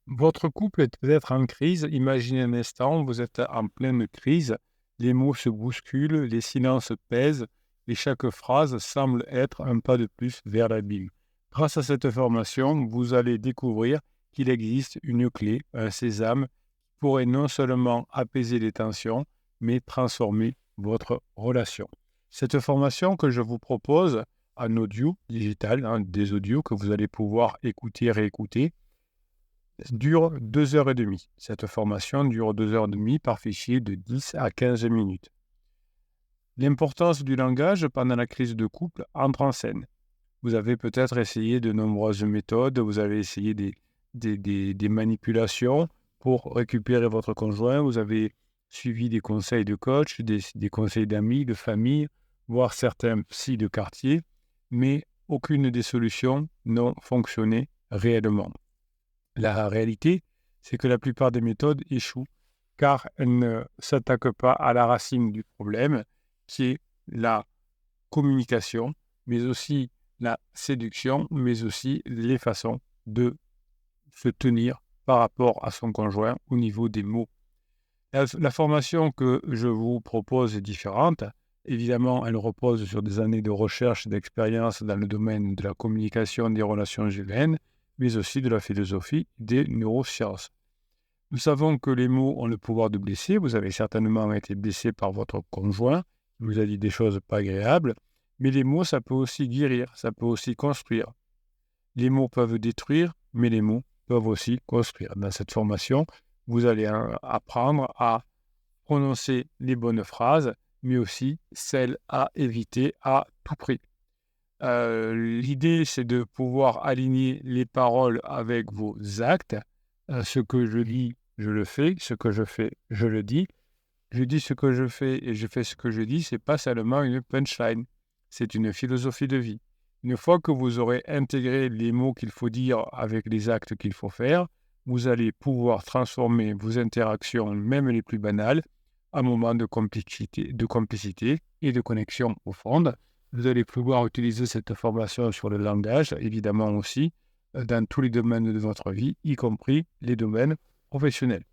Votre couple est peut-être en crise. Imaginez un instant, vous êtes en pleine crise, les mots se bousculent, les silences pèsent et chaque phrase semble être un pas de plus vers l'abîme. Grâce à cette formation, vous allez découvrir qu'il existe une clé, un sésame, qui pourrait non seulement apaiser les tensions, mais transformer votre relation. Cette formation que je vous propose en audio digital, des audios que vous allez pouvoir écouter et réécouter, dure 2 heures et demie. Cette formation dure 2 heures et demie par fichier de 10 à 15 minutes. L'importance du langage pendant la crise de couple entre en scène. Vous avez peut-être essayé de nombreuses méthodes, vous avez essayé des manipulations pour récupérer votre conjoint, vous avez suivi des conseils de coach, des conseils d'amis, de famille, voire certains psys de quartier, mais aucune des solutions n'ont fonctionné réellement. La réalité, c'est que la plupart des méthodes échouent car elles ne s'attaquent pas à la racine du problème, qui est la communication, mais aussi la séduction, mais aussi les façons de se tenir par rapport à son conjoint au niveau des mots. La formation que je vous propose est différente. Évidemment, elle repose sur des années de recherche et d'expérience dans le domaine de la communication des relations humaines, mais aussi de la philosophie des neurosciences. Nous savons que les mots ont le pouvoir de blesser. Vous avez certainement été blessé par votre conjoint, qui vous a dit des choses pas agréables, mais les mots, ça peut aussi guérir, ça peut aussi construire. Les mots peuvent détruire, mais les mots peuvent aussi construire. Dans cette formation, vous allez apprendre à prononcer les bonnes phrases, mais aussi celles à éviter à tout prix. L'idée, c'est de pouvoir aligner les paroles avec vos actes. Ce que je dis, je le fais. Ce que je fais, je le dis. Je dis ce que je fais et je fais ce que je dis. C'est pas seulement une punchline. C'est une philosophie de vie. Une fois que vous aurez intégré les mots qu'il faut dire avec les actes qu'il faut faire, vous allez pouvoir transformer vos interactions, même les plus banales, en moments de complicité et de connexion profonde. Vous allez pouvoir utiliser cette formation sur le langage, évidemment aussi, dans tous les domaines de votre vie, y compris les domaines professionnels.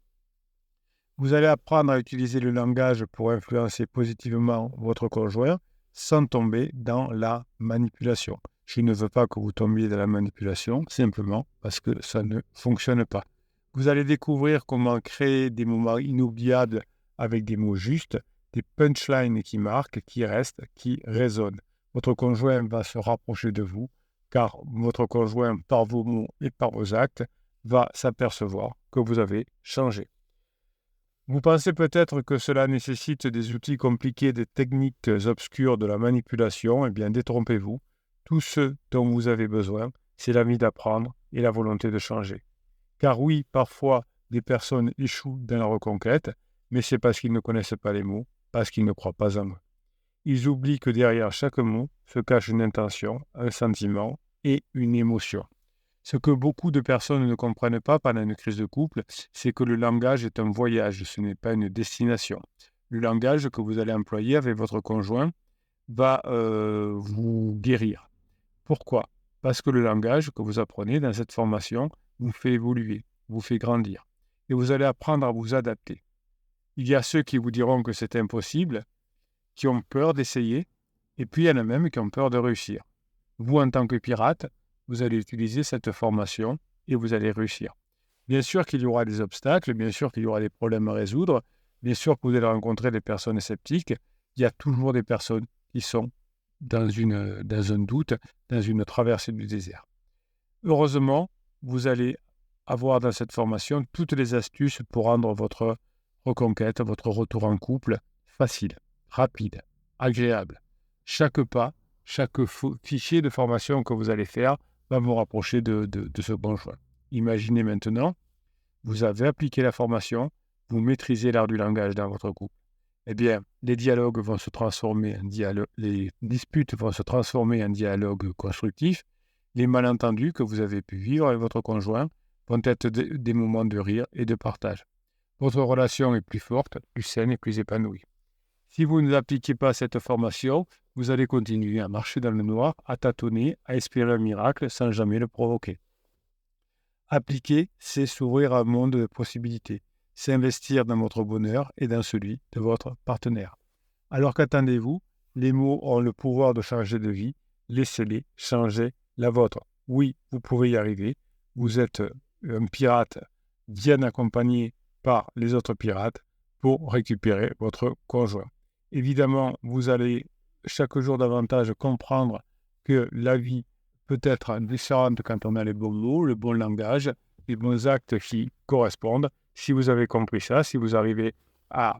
Vous allez apprendre à utiliser le langage pour influencer positivement votre conjoint sans tomber dans la manipulation. Je ne veux pas que vous tombiez dans la manipulation, simplement parce que ça ne fonctionne pas. Vous allez découvrir comment créer des moments inoubliables avec des mots justes, des punchlines qui marquent, qui restent, qui résonnent. Votre conjoint va se rapprocher de vous, car votre conjoint, par vos mots et par vos actes, va s'apercevoir que vous avez changé. Vous pensez peut-être que cela nécessite des outils compliqués, des techniques obscures de la manipulation. Eh bien, détrompez-vous. Tout ce dont vous avez besoin, c'est l'envie d'apprendre et la volonté de changer. Car oui, parfois, des personnes échouent dans la reconquête, mais c'est parce qu'ils ne connaissent pas les mots, parce qu'ils ne croient pas en eux. Ils oublient que derrière chaque mot se cache une intention, un sentiment et une émotion. Ce que beaucoup de personnes ne comprennent pas pendant une crise de couple, c'est que le langage est un voyage, ce n'est pas une destination. Le langage que vous allez employer avec votre conjoint va vous guérir. Pourquoi? Parce que le langage que vous apprenez dans cette formation vous fait évoluer, vous fait grandir. Et vous allez apprendre à vous adapter. Il y a ceux qui vous diront que c'est impossible, qui ont peur d'essayer, et puis il y en a même qui ont peur de réussir. Vous, en tant que pirate, vous allez utiliser cette formation et vous allez réussir. Bien sûr qu'il y aura des obstacles, bien sûr qu'il y aura des problèmes à résoudre, bien sûr que vous allez rencontrer des personnes sceptiques. Il y a toujours des personnes qui sont dans un doute, dans une traversée du désert. Heureusement, vous allez avoir dans cette formation toutes les astuces pour rendre votre reconquête, votre retour en couple facile, rapide, agréable. Chaque pas, chaque fichier de formation que vous allez faire va vous rapprocher de ce conjoint. Imaginez maintenant, vous avez appliqué la formation, vous maîtrisez l'art du langage dans votre couple. Eh bien, les dialogues vont se transformer en dialogue, les disputes vont se transformer en dialogue constructif. Les malentendus que vous avez pu vivre avec votre conjoint vont être des moments de rire et de partage. Votre relation est plus forte, plus saine et plus épanouie. Si vous n'appliquez pas cette formation, vous allez continuer à marcher dans le noir, à tâtonner, à espérer un miracle sans jamais le provoquer. Appliquer, c'est s'ouvrir à un monde de possibilités. C'est investir dans votre bonheur et dans celui de votre partenaire. Alors qu'attendez-vous? Les mots ont le pouvoir de changer de vie. Laissez-les changer la vôtre. Oui, vous pouvez y arriver. Vous êtes un pirate bien accompagné par les autres pirates pour récupérer votre conjoint. Évidemment, vous allez chaque jour davantage comprendre que la vie peut être différente quand on a les bons mots, le bon langage, les bons actes qui correspondent. Si vous avez compris ça, si vous arrivez à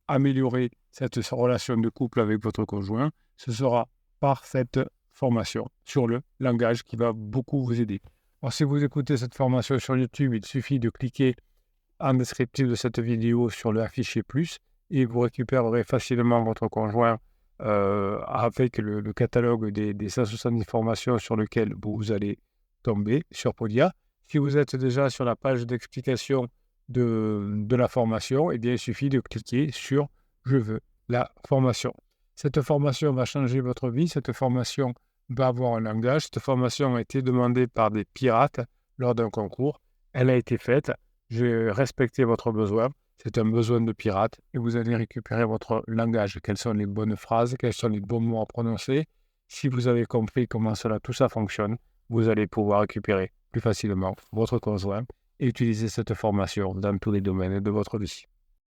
améliorer cette relation de couple avec votre conjoint, ce sera par cette formation sur le langage qui va beaucoup vous aider. Alors, si vous écoutez cette formation sur YouTube, il suffit de cliquer en descriptif de cette vidéo sur le afficher plus et vous récupérerez facilement votre conjoint avec le catalogue des 170 formations sur lequel vous allez tomber sur Podia. Si vous êtes déjà sur la page d'explication de la formation, eh bien, il suffit de cliquer sur « Je veux la formation ». Cette formation va changer votre vie, cette formation va avoir un langage, cette formation a été demandée par des pirates lors d'un concours, elle a été faite, j'ai respecté votre besoin, c'est un besoin de pirate et vous allez récupérer votre langage, quelles sont les bonnes phrases, quels sont les bons mots à prononcer. Si vous avez compris comment tout ça fonctionne, vous allez pouvoir récupérer plus facilement votre conjoint et utiliser cette formation dans tous les domaines de votre vie.